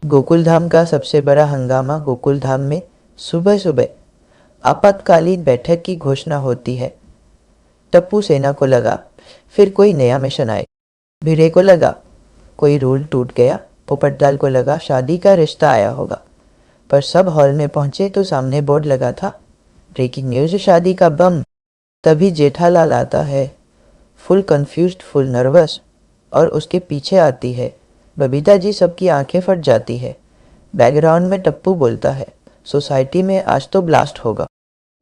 गोकुलधाम का सबसे बड़ा हंगामा। गोकुलधाम में सुबह सुबह आपातकालीन बैठक की घोषणा होती है। टप्पू सेना को लगा फिर कोई नया मिशन आए। भिड़े को लगा कोई रूल टूट गया। पोपटलाल को लगा शादी का रिश्ता आया होगा। पर सब हॉल में पहुंचे तो सामने बोर्ड लगा था, ब्रेकिंग न्यूज, शादी का बम। तभी जेठालाल आता है, फुल कंफ्यूज्ड, फुल नर्वस। और उसके पीछे आती है बबीता जी। सबकी आंखें फट जाती है। बैकग्राउंड में टप्पू बोलता है, सोसाइटी में आज तो ब्लास्ट होगा।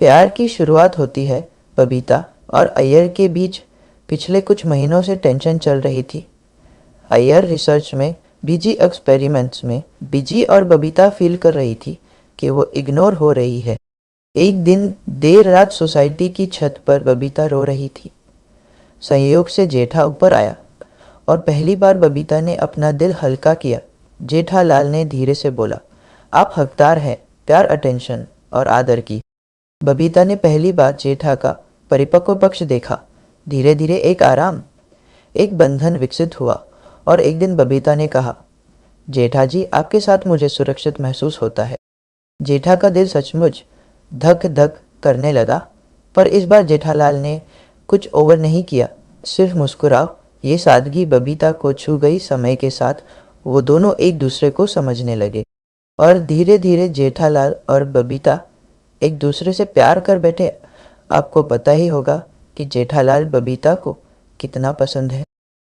प्यार की शुरुआत होती है। बबीता और अय्यर के बीच पिछले कुछ महीनों से टेंशन चल रही थी। अय्यर रिसर्च में बिजी, एक्सपेरिमेंट्स में बिजी, और बबीता फील कर रही थी कि वो इग्नोर हो रही है। एक दिन देर रात सोसाइटी की छत पर बबीता रो रही थी। संयोग से जेठा ऊपर आया और पहली बार बबीता ने अपना दिल हल्का किया। जेठालाल ने धीरे से बोला, आप हकदार हैं प्यार, अटेंशन और आदर की। बबीता ने पहली बार जेठा का परिपक्व पक्ष देखा। धीरे धीरे एक आराम, एक बंधन विकसित हुआ। और एक दिन बबीता ने कहा, जेठा जी आपके साथ मुझे सुरक्षित महसूस होता है। जेठा का दिल सचमुच धक धक करने लगा। पर इस बार जेठालाल ने कुछ ओवर नहीं किया, सिर्फ मुस्कुराओ। ये सादगी बबीता को छू गई। समय के साथ वो दोनों एक दूसरे को समझने लगे और धीरे धीरे जेठालाल और बबीता एक दूसरे से प्यार कर बैठे। आपको पता ही होगा कि जेठालाल बबीता को कितना पसंद है।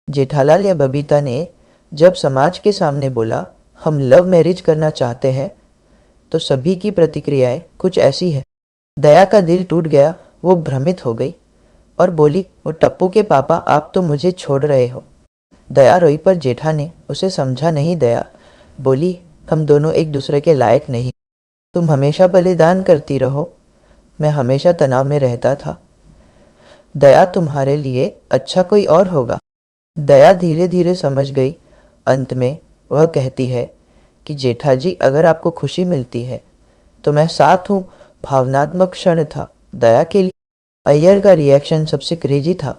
जेठालाल या बबीता ने जब समाज के सामने बोला, हम लव मैरिज करना चाहते हैं, तो सभी की प्रतिक्रियाएं कुछ ऐसी है। दया का दिल टूट गया। वो भ्रमित हो गई और बोली, वो टप्पू के पापा, आप तो मुझे छोड़ रहे हो। दया रोई पर जेठा ने उसे समझा नहीं। दया बोली, हम दोनों एक दूसरे के लायक नहीं। तुम हमेशा बलिदान करती रहो, मैं हमेशा तनाव में रहता था। दया तुम्हारे लिए अच्छा कोई और होगा। दया धीरे धीरे समझ गई। अंत में वह कहती है कि जेठा जी अगर आपको खुशी मिलती है तो मैं साथ हूँ। भावनात्मक क्षण था दया के लिए। अय्यर का रिएक्शन सबसे क्रेजी था।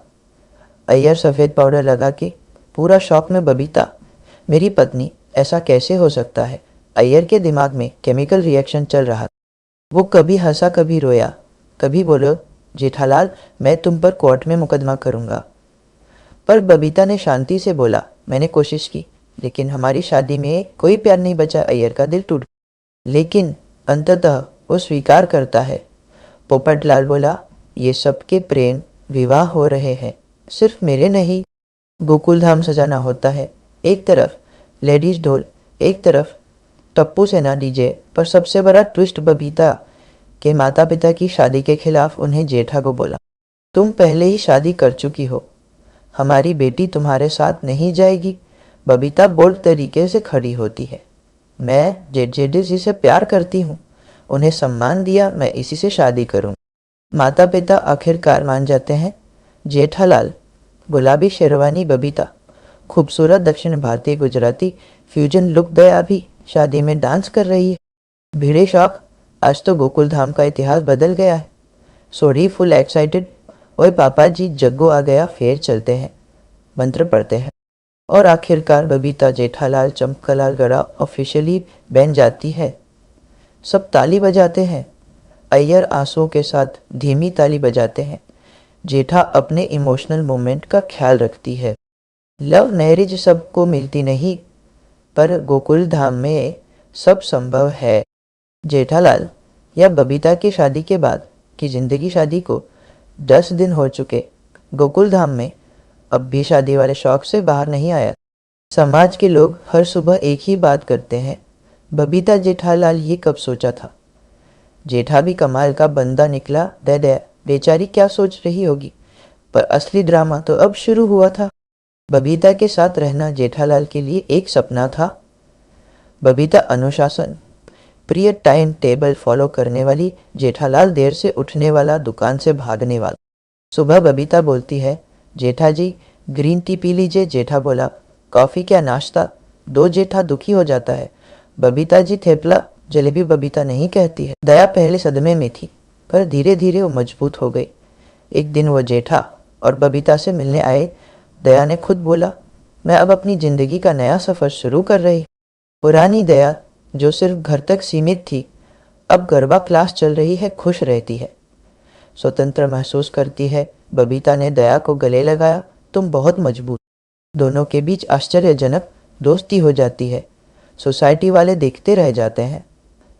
अय्यर सफ़ेद पाउडर लगा के पूरा शौक में, बबीता मेरी पत्नी, ऐसा कैसे हो सकता है। अय्यर के दिमाग में केमिकल रिएक्शन चल रहा। वो कभी हंसा, कभी रोया, कभी बोलो, जेठालाल मैं तुम पर कोर्ट में मुकदमा करूँगा। पर बबीता ने शांति से बोला, मैंने कोशिश की लेकिन हमारी शादी में कोई प्यार नहीं बचा। अय्यर का दिल टूट, लेकिन अंततः वो स्वीकार करता है। पोपटलाल बोला, ये सबके प्रेम विवाह हो रहे हैं, सिर्फ मेरे नहीं। गोकुलधाम सजाना होता है। एक तरफ लेडीज ढोल, एक तरफ टप्पू सेना डीजे। पर सबसे बड़ा ट्विस्ट, बबीता के माता पिता की शादी के खिलाफ उन्हें जेठा को बोला, तुम पहले ही शादी कर चुकी हो, हमारी बेटी तुम्हारे साथ नहीं जाएगी। बबीता बोल्ड तरीके से खड़ी होती है, मैं जेठी जी से प्यार करती हूँ, उन्हें सम्मान दिया, मैं इसी से शादी करूँ। माता पिता आखिरकार मान जाते हैं। जेठालाल गुलाबी शेरवानी, बबीता खूबसूरत दक्षिण भारतीय गुजराती फ्यूजन लुक। दया भी शादी में डांस कर रही है। भिड़े शौक, आज तो गोकुलधाम का इतिहास बदल गया है। सोरी फुल एक्साइटेड, ओए पापा जी जग्गो आ गया, फिर चलते हैं, मंत्र पढ़ते हैं। और आखिरकार बबीता जेठालाल चंपकलाल गड़ा ऑफिशियली बन जाती है। सब ताली बजाते हैं। अय्यर आंसुओं के साथ धीमी ताली बजाते हैं। जेठा अपने इमोशनल मोमेंट का ख्याल रखती है। लव मैरिज सबको मिलती नहीं, पर गोकुल धाम में सब संभव है। जेठालाल या बबीता की शादी के बाद की जिंदगी, शादी को 10 दिन हो चुके। गोकुल धाम में अब भी शादी वाले शौक से बाहर नहीं आया। समाज के लोग हर सुबह एक ही बात करते हैं, बबीता जेठालाल ये कब सोचा था। जेठा भी कमाल का बंदा निकला। दे दे बेचारी क्या सोच रही होगी। पर असली ड्रामा तो अब शुरू हुआ था। बबीता के साथ रहना जेठालाल के लिए एक सपना था। बबीता अनुशासन प्रिय, टाइम टेबल फॉलो करने वाली। जेठालाल देर से उठने वाला, दुकान से भागने वाला। सुबह बबीता बोलती है, जेठा जी ग्रीन टी पी लीजिए। जेठा बोला, कॉफ़ी क्या नाश्ता। दो जेठा दुखी हो जाता है, बबीता जी थेपला जलेबी। बबीता नहीं कहती है। दया पहले सदमे में थी, पर धीरे धीरे वो मजबूत हो गई। एक दिन वो जेठा और बबीता से मिलने आए। दया ने खुद बोला, मैं अब अपनी ज़िंदगी का नया सफ़र शुरू कर रही। पुरानी दया जो सिर्फ घर तक सीमित थी, अब गरबा क्लास चल रही है, खुश रहती है, स्वतंत्र महसूस करती है। बबीता ने दया को गले लगाया। तुम बहुत मजबूत। दोनों के बीच आश्चर्यजनक दोस्ती हो जाती है। सोसाइटी वाले देखते रह जाते हैं।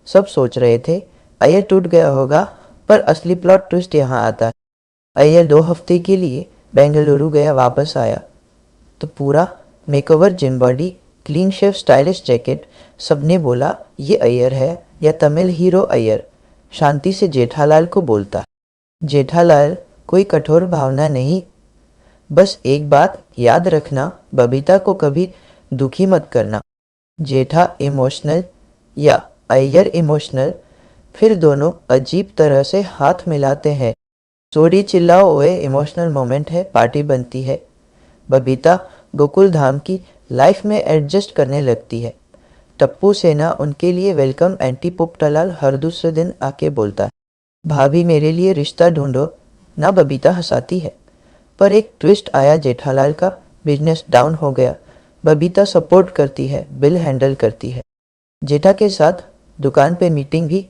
सब सोच रहे थे अय्यर टूट गया होगा, पर असली प्लॉट ट्विस्ट यहाँ आता है। अय्यर 2 हफ्ते के लिए बेंगलुरु गया, वापस आया तो पूरा makeover, gym body, clean shave, stylish jacket. सबने बोला ये अय्यर है या तमिल हीरो अय्यर। शांति से जेठालाल को बोलता, जेठालाल कोई कठोर भावना नहीं, बस एक बात याद रखना, बबीता को कभी दुखी मत करना। जेठा इमोशनल या अय्यर इमोशनल, फिर दोनों अजीब तरह से हाथ मिलाते हैं। सॉरी चिल्लाओ ओए, इमोशनल मोमेंट है, पार्टी बनती है। बबीता गोकुल धाम की लाइफ में एडजस्ट करने लगती है। टप्पू सेना उनके लिए वेलकम एंटी पोपटलाल हर दूसरे दिन आके बोलता है, भाभी मेरे लिए रिश्ता ढूंढो ना। बबीता हंसाती है। पर एक ट्विस्ट आया, जेठालाल का बिजनेस डाउन हो गया। बबीता सपोर्ट करती है, बिल हैंडल करती है, जेठा के साथ दुकान पे मीटिंग भी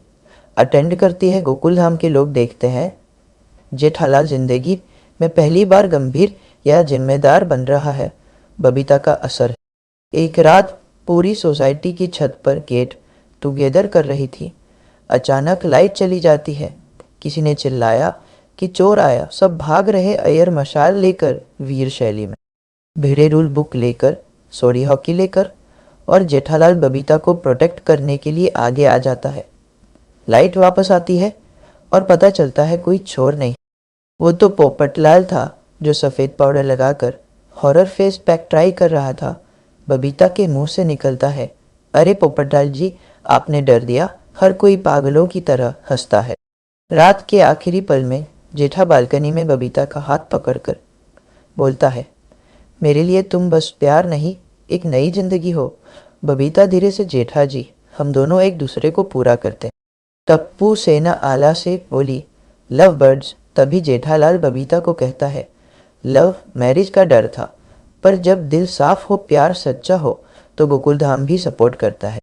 अटेंड करती है। गोकुल धाम के लोग देखते हैं जेठालाल जिंदगी में पहली बार गंभीर या जिम्मेदार बन रहा है। बबीता का असर। एक रात पूरी सोसाइटी की छत पर गेट टुगेदर कर रही थी। अचानक लाइट चली जाती है। किसी ने चिल्लाया कि चोर आया। सब भाग रहे, अय्यर मशाल लेकर, वीर शैली में, भिड़े रूल बुक लेकर, सॉरी हॉकी लेकर, और जेठालाल बबीता को प्रोटेक्ट करने के लिए आगे आ जाता है। लाइट वापस आती है और पता चलता है कोई चोर नहीं, वो तो पोपटलाल था जो सफ़ेद पाउडर लगाकर हॉरर फेस पैक ट्राई कर रहा था। बबीता के मुंह से निकलता है, अरे पोपटलाल जी, आपने डर दिया। हर कोई पागलों की तरह हंसता है। रात के आखिरी पल में जेठा बालकनी में बबीता का हाथ पकड़कर बोलता है, मेरे लिए तुम बस प्यार नहीं, एक नई जिंदगी हो। बबीता धीरे से, जेठा जी, हम दोनों एक दूसरे को पूरा करते हैं। टप्पू सेना आला से बोली, लव बर्ड्स। तभी जेठालाल बबीता को कहता है, लव मैरिज का डर था, पर जब दिल साफ हो, प्यार सच्चा हो, तो गोकुल धाम भी सपोर्ट करता है।